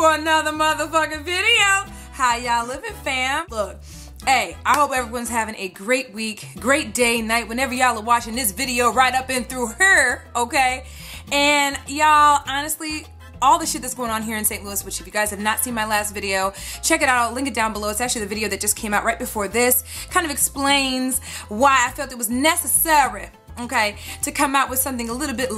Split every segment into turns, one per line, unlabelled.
for another motherfucking video. How y'all living, fam? Look, hey, I hope everyone's having a great week, great day, night, whenever y'all are watching this video right up and through her, okay? And y'all, honestly, all the shit that's going on here in St. Louis, which if you guys have not seen my last video, check it out. I'll link it down below. It's actually the video that just came out right before this. Kind of explains why I felt it was necessary, okay, to come out with something a little bit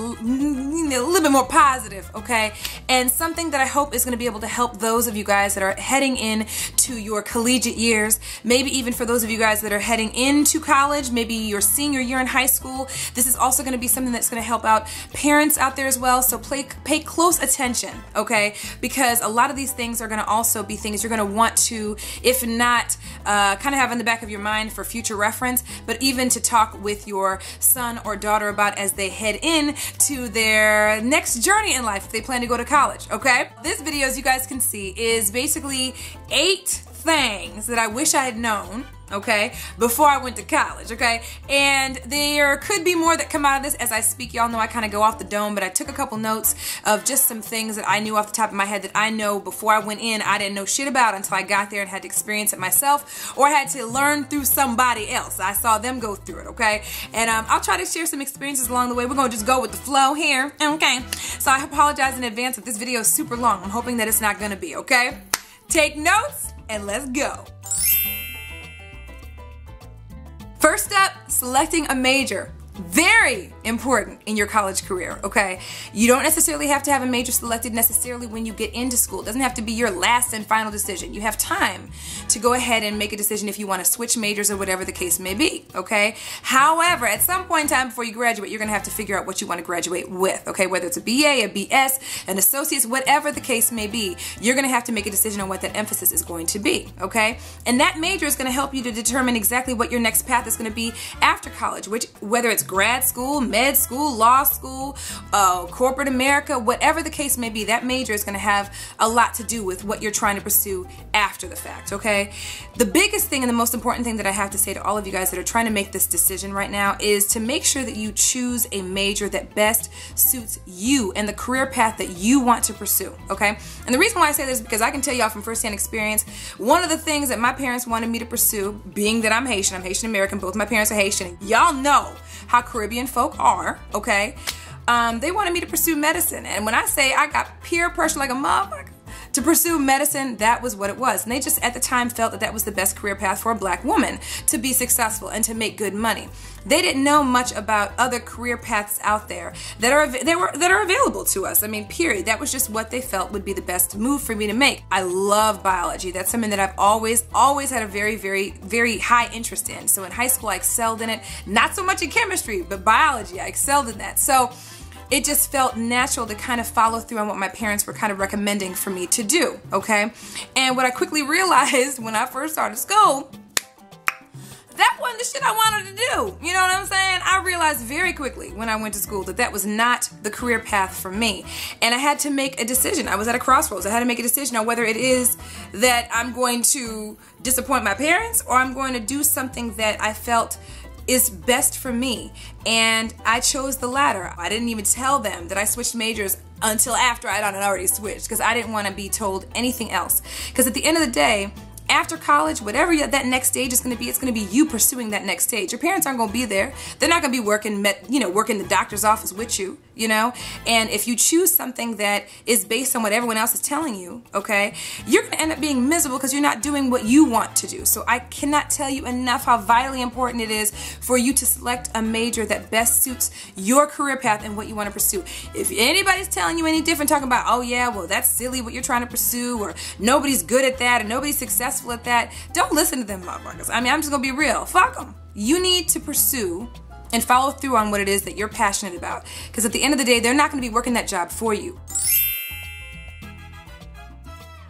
more positive, okay, and something that I hope is going to be able to help those of you guys that are heading in to your collegiate years, maybe even for those of you guys that are heading into college, maybe your senior year in high school. This is also going to be something that's going to help out parents out there as well, so pay close attention, okay, because a lot of these things are going to also be things you're going to want to, if not kind of have in the back of your mind for future reference, but even to talk with your son or daughter about as they head in to their next journey in life if they plan to go to college, okay? This video, as you guys can see, is basically 8 things that I wish I had known, okay, before I went to college, okay? And there could be more that come out of this as I speak. Y'all know I kind of go off the dome, but I took a couple notes of just some things that I knew off the top of my head that I know before I went in I didn't know shit about until I got there and had to experience it myself, or I had to learn through somebody else. I saw them go through it, okay? And I'll try to share some experiences along the way. We're gonna just go with the flow here, okay? So I apologize in advance if this video is super long. I'm hoping that it's not gonna be, okay? Take notes and let's go. First up, selecting a major. Very important in your college career, okay? You don't necessarily have to have a major selected necessarily when you get into school. It doesn't have to be your last and final decision. You have time to go ahead and make a decision if you want to switch majors or whatever the case may be, okay? However, at some point in time before you graduate, you're going to have to figure out what you want to graduate with, okay? Whether it's a BA, a BS, an associate's, whatever the case may be, you're going to have to make a decision on what that emphasis is going to be, okay? And that major is going to help you to determine exactly what your next path is going to be after college, whether it's grad school, med school, law school, corporate America, whatever the case may be, that major is going to have a lot to do with what you're trying to pursue after the fact, okay? The biggest thing and the most important thing that I have to say to all of you guys that are trying to make this decision right now is to make sure that you choose a major that best suits you and the career path that you want to pursue, okay? And the reason why I say this is because I can tell y'all from firsthand experience, one of the things that my parents wanted me to pursue, being that I'm Haitian American, both my parents are Haitian, y'all know how Caribbean folk are, okay? They wanted me to pursue medicine, and when I say I got peer pressure like a motherfucker to pursue medicine, that was what it was. And they just at the time felt that that was the best career path for a black woman to be successful and to make good money. They didn't know much about other career paths out there that are available to us. I mean, period. That was just what they felt would be the best move for me to make. I love biology. That's something that I've always had a very, very, very high interest in. So in high school, I excelled in it. Not so much in chemistry, but biology, I excelled in that. So it just felt natural to kind of follow through on what my parents were kind of recommending for me to do, okay? And what I quickly realized when I first started school, that wasn't the shit I wanted to do. You know what I'm saying? I realized very quickly when I went to school that that was not the career path for me. And I had to make a decision. I was at a crossroads. I had to make a decision on whether it is that I'm going to disappoint my parents or I'm going to do something that I felt is best for me, and I chose the latter. I didn't even tell them that I switched majors until after I had already switched, because I didn't want to be told anything else. Because at the end of the day, after college, whatever that next stage is going to be, it's going to be you pursuing that next stage. Your parents aren't going to be there. They're not going to be working the doctor's office with you, you know? And if you choose something that is based on what everyone else is telling you, okay, you're going to end up being miserable because you're not doing what you want to do. So I cannot tell you enough how vitally important it is for you to select a major that best suits your career path and what you want to pursue. If anybody's telling you any different, talking about, oh yeah, well that's silly what you're trying to pursue, or nobody's good at that, or nobody's successful at that, don't listen to them motherfuckers. I mean, I'm just gonna be real. Fuck them. You need to pursue and follow through on what it is that you're passionate about, because at the end of the day, they're not gonna be working that job for you.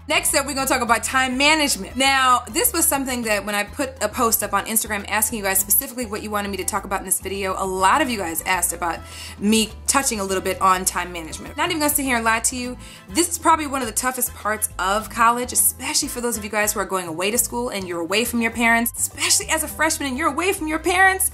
Next up, we're going to talk about time management. Now, this was something that when I put a post up on Instagram asking you guys specifically what you wanted me to talk about in this video, a lot of you guys asked about me touching a little bit on time management. Not even going to sit here and lie to you. This is probably one of the toughest parts of college, especially for those of you guys who are going away to school and you're away from your parents, especially as a freshman and you're away from your parents.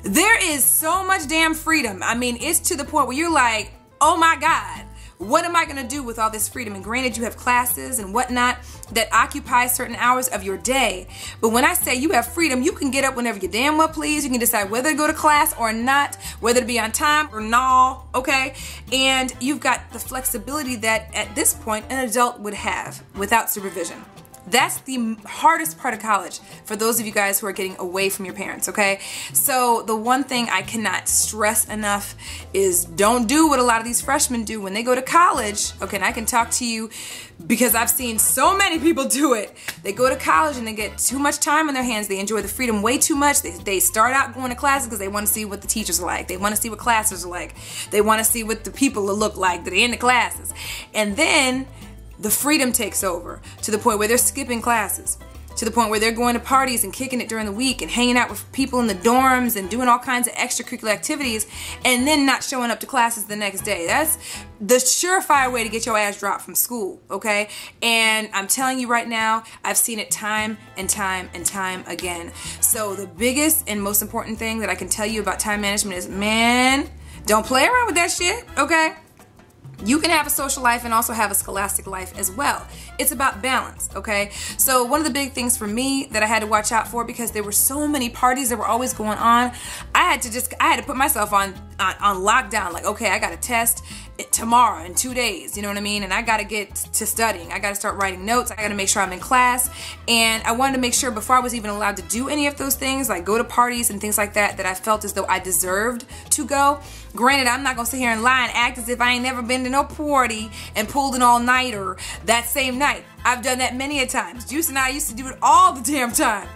There is so much damn freedom. I mean, it's to the point where you're like, oh my God, what am I going to do with all this freedom? And granted, you have classes and whatnot that occupy certain hours of your day. But when I say you have freedom, you can get up whenever you damn well please. You can decide whether to go to class or not, whether to be on time or not, okay? And you've got the flexibility that at this point an adult would have without supervision. That's the hardest part of college for those of you guys who are getting away from your parents, okay? So the one thing I cannot stress enough is don't do what a lot of these freshmen do when they go to college, okay? And I can talk to you because I've seen so many people do it. They go to college and they get too much time on their hands. They enjoy the freedom way too much. They start out going to classes because they want to see what the teachers are like. They want to see what classes are like. They want to see what the people look like that are in the classes. And then the freedom takes over to the point where they're skipping classes, to the point where they're going to parties and kicking it during the week and hanging out with people in the dorms and doing all kinds of extracurricular activities and then not showing up to classes the next day. That's the surefire way to get your ass dropped from school, okay? And I'm telling you right now, I've seen it time and time and time again. So the biggest and most important thing that I can tell you about time management is, man, don't play around with that shit, okay? You can have a social life and also have a scholastic life as well. It's about balance, okay? So one of the big things for me that I had to watch out for, because there were so many parties that were always going on, I had to put myself on lockdown. Like, okay, I got a test tomorrow in 2 days, you know what I mean? And I got to get to studying. I got to start writing notes. I got to make sure I'm in class. And I wanted to make sure before I was even allowed to do any of those things, like go to parties and things like that, that I felt as though I deserved to go. Granted, I'm not going to sit here and lie and act as if I ain't never been to no party and pulled an all-nighter that same night. I've done that many a times. Juice and I used to do it all the damn time.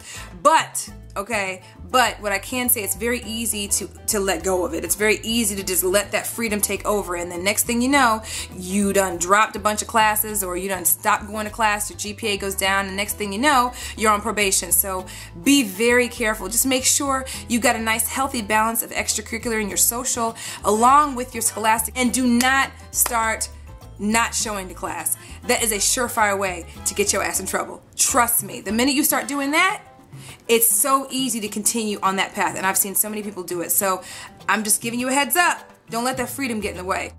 But, okay, but what I can say, it's very easy to let go of it. It's very easy to just let that freedom take over, and then next thing you know, you done dropped a bunch of classes, or you done stopped going to class, your GPA goes down, and next thing you know, you're on probation. So be very careful. Just make sure you got a nice healthy balance of extracurricular in your social along with your scholastic, and do not start not showing to class. That is a surefire way to get your ass in trouble. Trust me. The minute you start doing that, it's so easy to continue on that path, and I've seen so many people do it. So I'm just giving you a heads up. Don't let that freedom get in the way.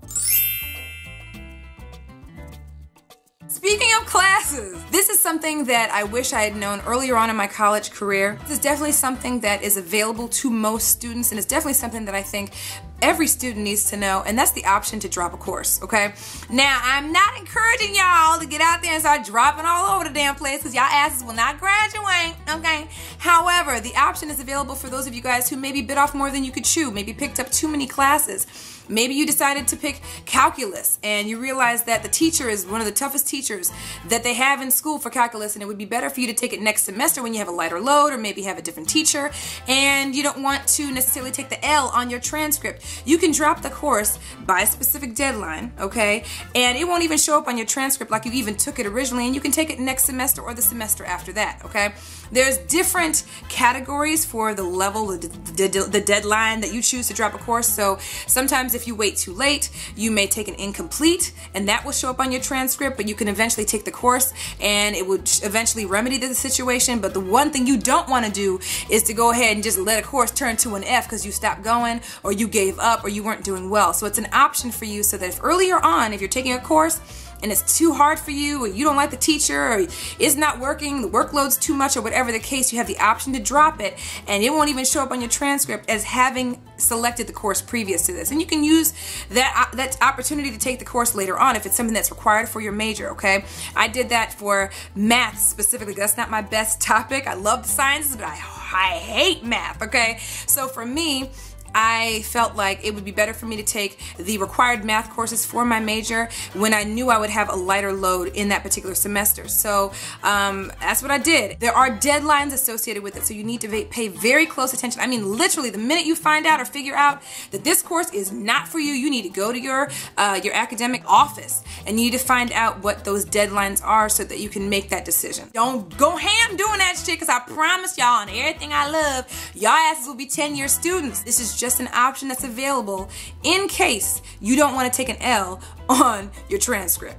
Speaking of classes, this is something that I wish I had known earlier on in my college career. This is definitely something that is available to most students, and it's definitely something that I think every student needs to know, and that's the option to drop a course, okay? Now, I'm not encouraging y'all to get out there and start dropping all over the damn place, because y'all asses will not graduate, okay? However, the option is available for those of you guys who maybe bit off more than you could chew, maybe picked up too many classes. Maybe you decided to pick calculus and you realize that the teacher is one of the toughest teachers that they have in school for calculus, and it would be better for you to take it next semester when you have a lighter load, or maybe have a different teacher, and you don't want to necessarily take the L on your transcript. You can drop the course by a specific deadline, okay? And it won't even show up on your transcript like you even took it originally, and you can take it next semester or the semester after that, okay? There's different categories for the level, the deadline that you choose to drop a course. So sometimes if you wait too late, you may take an incomplete, and that will show up on your transcript, but you can eventually take the course and it would eventually remedy the situation. But the one thing you don't want to do is to go ahead and just let a course turn to an F because you stopped going, or you gave up, or you weren't doing well. So it's an option for you, so that if earlier on, if you're taking a course and it's too hard for you, or you don't like the teacher, or it's not working, the workload's too much, or whatever the case, you have the option to drop it, and it won't even show up on your transcript as having selected the course previous to this. And you can use that opportunity to take the course later on if it's something that's required for your major, okay? I did that for math specifically. That's not my best topic. I love the sciences, but I hate math, okay? So for me, I felt like it would be better for me to take the required math courses for my major when I knew I would have a lighter load in that particular semester. So that's what I did. There are deadlines associated with it, so you need to pay very close attention. I mean, literally, the minute you find out or figure out that this course is not for you, you need to go to your academic office, and you need to find out what those deadlines are so that you can make that decision. Don't go ham doing that shit, because I promise y'all, and everything I love, y'all asses will be 10-year students. This is just an option that's available in case you don't want to take an L on your transcript.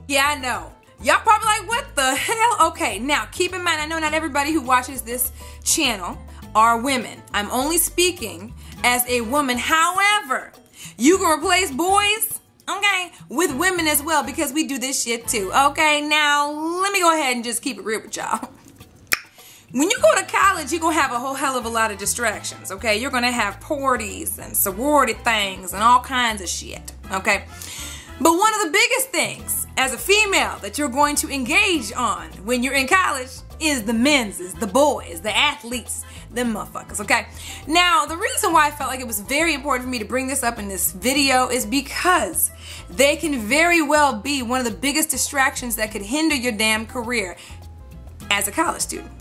Yeah, I know. Y'all probably like, what the hell? Okay, now keep in mind, I know not everybody who watches this channel are women. I'm only speaking as a woman. However, You can replace boys, okay, with women as well, because we do this shit too, okay? Now, let me go ahead and just keep it real with y'all. When you go to college, you're going to have a whole hell of a lot of distractions, okay? You're going to have parties and sorority things and all kinds of shit, okay? But one of the biggest things as a female that you're going to engage on when you're in college is the men's, the boys, the athletes, them motherfuckers, okay? Now, the reason why I felt like it was very important for me to bring this up in this video is because they can very well be one of the biggest distractions that could hinder your damn career as a college student.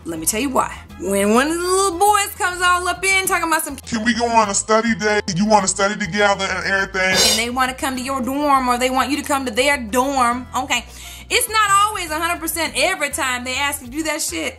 Let me tell you why. When one of the little boys comes all up in talking about some,
can we go on a study day? You want to study together and everything?
And they want to come to your dorm, or they want you to come to their dorm. Okay. It's not always 100% every time they ask you to do that shit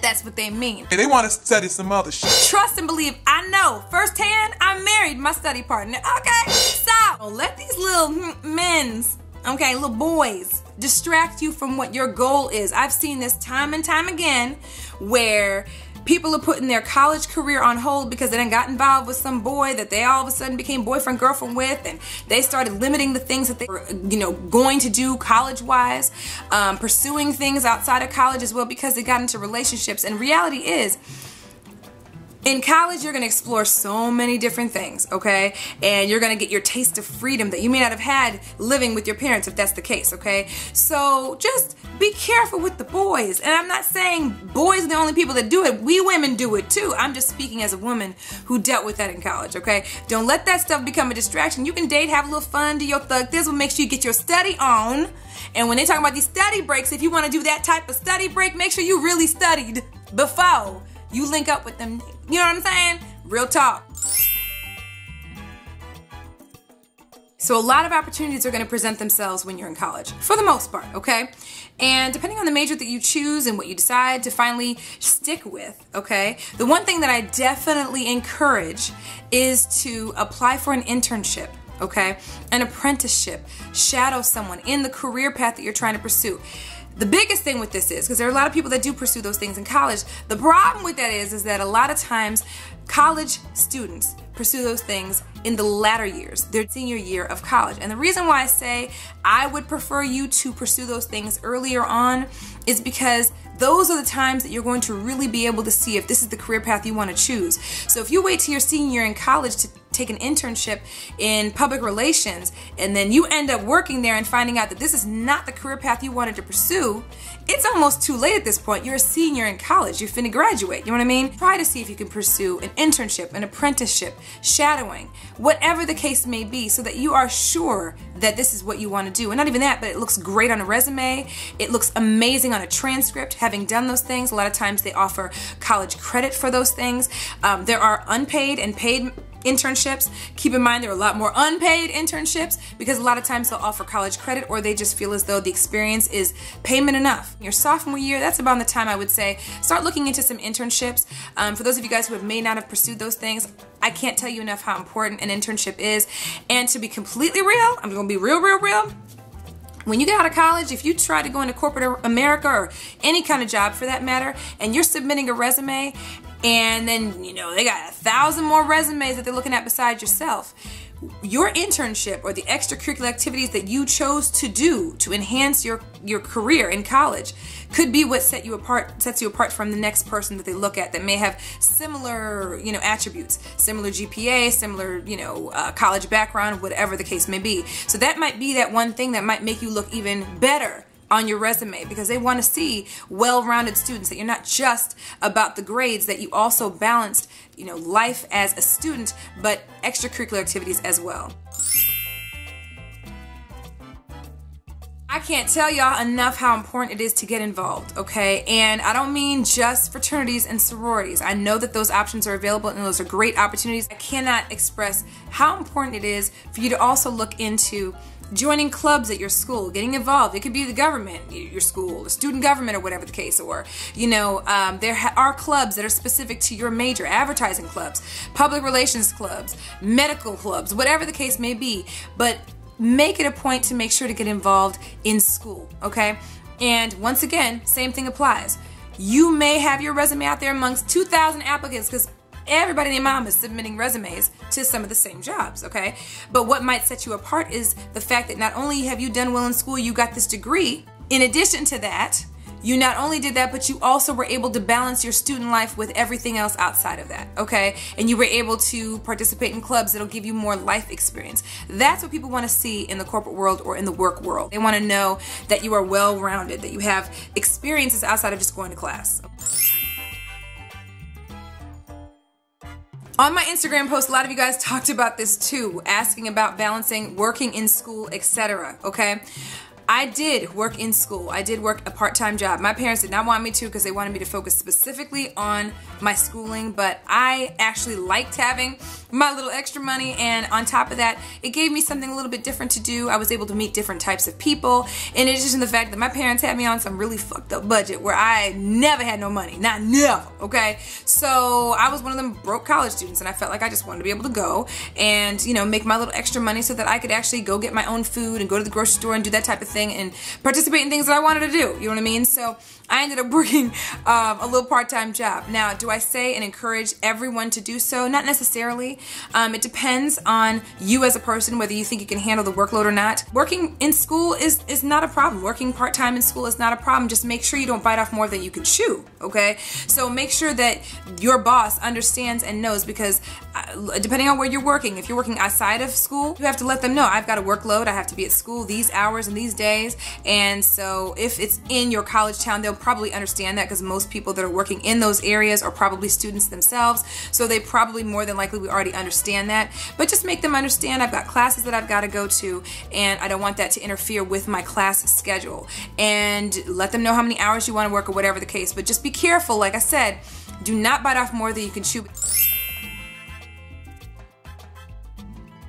that's what they mean.
And they want to study some other shit.
Trust and believe, I know firsthand, I married my study partner. Okay, so don't let these little men's, okay, little boys distract you from what your goal is. I've seen this time and time again where people are putting their college career on hold because they done got involved with some boy that they all of a sudden became boyfriend, girlfriend with, and they started limiting the things that they were, going to do college-wise, pursuing things outside of college as well because they got into relationships. And reality is, in college, you're going to explore so many different things, okay? And you're going to get your taste of freedom that you may not have had living with your parents, if that's the case, okay? So just be careful with the boys. And I'm not saying boys are the only people that do it. We women do it too. I'm just speaking as a woman who dealt with that in college, okay? Don't let that stuff become a distraction. You can date, have a little fun, do your thug. This will make sure you get your study on. And when they talk about these study breaks, if you want to do that type of study break, make sure you really studied before you link up with them. You know what I'm saying? Real talk. So a lot of opportunities are going to present themselves when you're in college, for the most part, okay? And depending on the major that you choose and what you decide to finally stick with, okay? The one thing that I definitely encourage is to apply for an internship, okay? An apprenticeship, shadow someone in the career path that you're trying to pursue. The biggest thing with this is, because there are a lot of people that do pursue those things in college, the problem with that is that a lot of times college students pursue those things in the latter years, their senior year of college. And the reason why I say I would prefer you to pursue those things earlier on is because those are the times that you're going to really be able to see if this is the career path you want to choose. So if you wait till your senior year in college to take an internship in public relations and then you end up working there and finding out that this is not the career path you wanted to pursue, it's almost too late at this point. You're a senior in college. You're finna graduate. You know what I mean? Try to see if you can pursue an internship, an apprenticeship, shadowing, whatever the case may be, so that you are sure that this is what you want to do. And not even that, but it looks great on a resume. It looks amazing on a transcript. Having done those things, a lot of times they offer college credit for those things. There are unpaid and paid internships. Keep in mind there are a lot more unpaid internships because a lot of times they'll offer college credit or they just feel as though the experience is payment enough. Your sophomore year, that's about the time I would say start looking into some internships. For those of you guys who may not have pursued those things, I can't tell you enough how important an internship is. And to be completely real, I'm gonna be real. When you get out of college, if you try to go into corporate America or any kind of job for that matter, and you're submitting a resume and then, they got 1,000 more resumes that they're looking at beside yourself, your internship or the extracurricular activities that you chose to do to enhance your career in college could be what sets you apart from the next person that they look at that may have similar, attributes, similar GPA, similar, college background, whatever the case may be. So that might be that one thing that might make you look even better on your resume because they want to see well-rounded students, that you're not just about the grades, that you also balanced, life as a student, but extracurricular activities as well. I can't tell y'all enough how important it is to get involved, okay? And I don't mean just fraternities and sororities. I know that those options are available and those are great opportunities. I cannot express how important it is for you to also look into joining clubs at your school, getting involved. It could be the government, your school, the student government, or whatever the case, or, there are clubs that are specific to your major, advertising clubs, public relations clubs, medical clubs, whatever the case may be. But make it a point to make sure to get involved in school, okay? And once again, same thing applies. You may have your resume out there amongst 2,000 applicants because everybody and their mom is submitting resumes to some of the same jobs, okay? But what might set you apart is the fact that not only have you done well in school, you got this degree. In addition to that, you not only did that, but you also were able to balance your student life with everything else outside of that, okay? And you were able to participate in clubs that'll give you more life experience. That's what people want to see in the corporate world or in the work world. They want to know that you are well-rounded, that you have experiences outside of just going to class. On my Instagram post, a lot of you guys talked about this too, asking about balancing working in school, etc., okay? I did work in school. I did work a part-time job. My parents did not want me to because they wanted me to focus specifically on my schooling, but I actually liked having my little extra money, and on top of that, it gave me something a little bit different to do. I was able to meet different types of people, in addition to the fact that my parents had me on some really fucked up budget where I never had no money. Not never, okay? So I was one of them broke college students, and I felt like I just wanted to be able to go and, you know, make my little extra money so that I could actually go get my own food and go to the grocery store and do that type of thing and participate in things that I wanted to do, you know what I mean? So I ended up working a little part-time job. Now, do I say and encourage everyone to do so? Not necessarily. It depends on you as a person, whether you think you can handle the workload or not. Working in school is not a problem. Working part-time in school is not a problem. Just make sure you don't bite off more than you can chew, okay? So make sure that your boss understands and knows, because depending on where you're working, if you're working outside of school, you have to let them know, I've got a workload, I have to be at school these hours and these days. And so if it's in your college town, they'll probably understand that, because most people that are working in those areas are probably students themselves, so they probably more than likely we already understand that. But just make them understand, I've got classes that I've got to go to, and I don't want that to interfere with my class schedule. And let them know how many hours you want to work or whatever the case. But just be careful, like I said, do not bite off more than you can chew.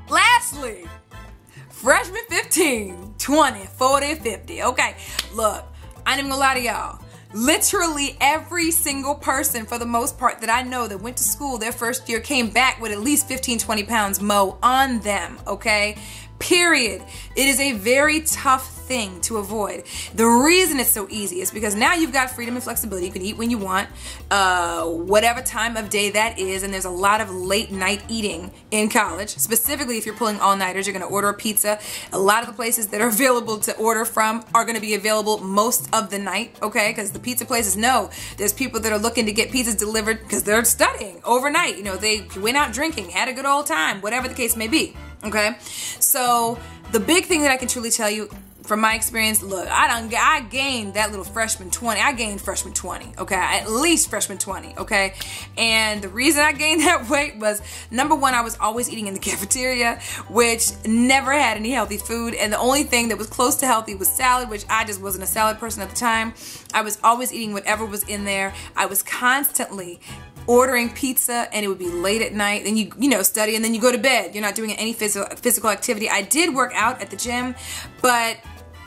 Lastly, freshman 15, 20, 40, 50. Okay, look, I ain't even gonna lie to y'all. Literally every single person, for the most part, that I know that went to school their first year came back with at least 15, 20 pounds more on them, okay? Period. It is a very tough thing to avoid. The reason it's so easy is because now you've got freedom and flexibility. You can eat when you want, whatever time of day that is, and there's a lot of late night eating in college. Specifically, if you're pulling all-nighters, you're going to order a pizza. A lot of the places that are available to order from are going to be available most of the night, okay? Because the pizza places know there's people that are looking to get pizzas delivered because they're studying overnight. You know, they went out drinking, had a good old time, whatever the case may be. Okay, so the big thing that I can truly tell you from my experience, look, I gained that little freshman 20. I gained freshman 20, okay? At least freshman 20, okay? And the reason I gained that weight was, number one, I was always eating in the cafeteria, which never had any healthy food, and the only thing that was close to healthy was salad, which I just wasn't a salad person at the time. I was always eating whatever was in there. I was constantly ordering pizza, and it would be late at night, then you know, study, and then you go to bed. You're not doing any physical activity. I did work out at the gym, but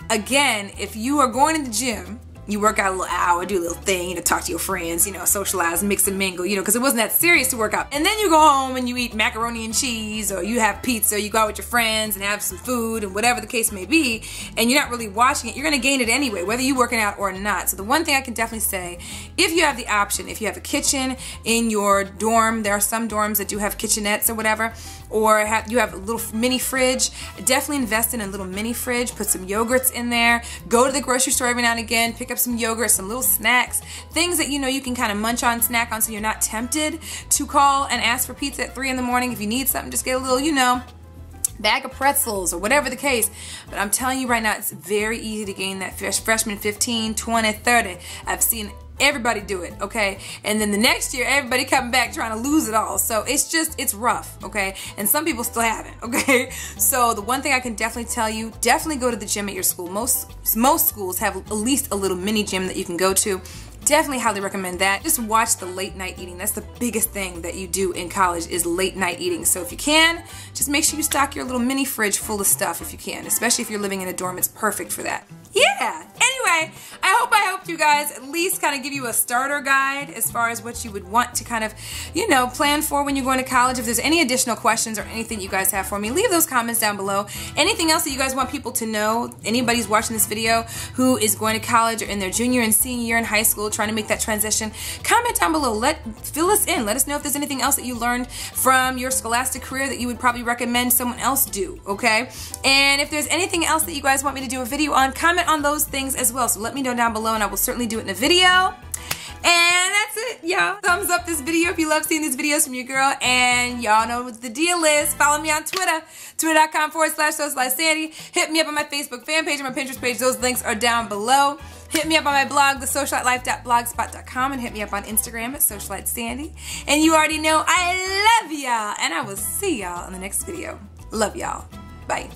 again, if you are going to the gym, you work out a little hour, do a little thing, you know, talk to your friends, you know, socialize, mix and mingle, you know, because it wasn't that serious to work out. And then you go home and you eat macaroni and cheese, or you have pizza, you go out with your friends and have some food and whatever the case may be, and you're not really watching it. You're going to gain it anyway, whether you're working out or not. So the one thing I can definitely say, if you have the option, if you have a kitchen in your dorm, there are some dorms that do have kitchenettes or whatever, or you have a little mini fridge, definitely invest in a little mini fridge, put some yogurts in there, go to the grocery store every now and again, pick up some yogurt, some little snacks, things that you know you can kind of munch on, snack on, so you're not tempted to call and ask for pizza at 3 in the morning. If you need something, just get a little, you know, bag of pretzels or whatever the case. But I'm telling you right now, it's very easy to gain that freshman 15, 20, 30. I've seen everybody do it, okay? And then the next year, everybody coming back trying to lose it all. So it's rough, okay? And some people still haven't, okay? So the one thing I can definitely tell you, definitely go to the gym at your school. Most schools have at least a little mini gym that you can go to. Definitely highly recommend that. Just watch the late night eating. That's the biggest thing that you do in college, is late night eating. So if you can, just make sure you stock your little mini fridge full of stuff if you can, especially if you're living in a dorm. It's perfect for that. Yeah, anyway. anyway, I hope you guys at least kind of give you a starter guide as far as what you would want to kind of, you know, plan for when you're going to college. If there's any additional questions or anything you guys have for me, leave those comments down below. Anything else that you guys want people to know, anybody's watching this video who is going to college or in their junior and senior year in high school trying to make that transition, comment down below. Fill us in. Let us know if there's anything else that you learned from your scholastic career that you would probably recommend someone else do, okay? And if there's anything else that you guys want me to do a video on, comment on those things as well. So let me know down below and I will certainly do it in a video. And that's it, y'all. Thumbs up this video if you love seeing these videos from your girl. And y'all know what the deal is. Follow me on Twitter, twitter.com/SocialiteSandy. Hit me up on my Facebook fan page and my Pinterest page. Those links are down below. Hit me up on my blog, TheSocialiteLife.blogspot.com, and hit me up on Instagram at SocialiteSandy. And you already know I love y'all. And I will see y'all in the next video. Love y'all. Bye.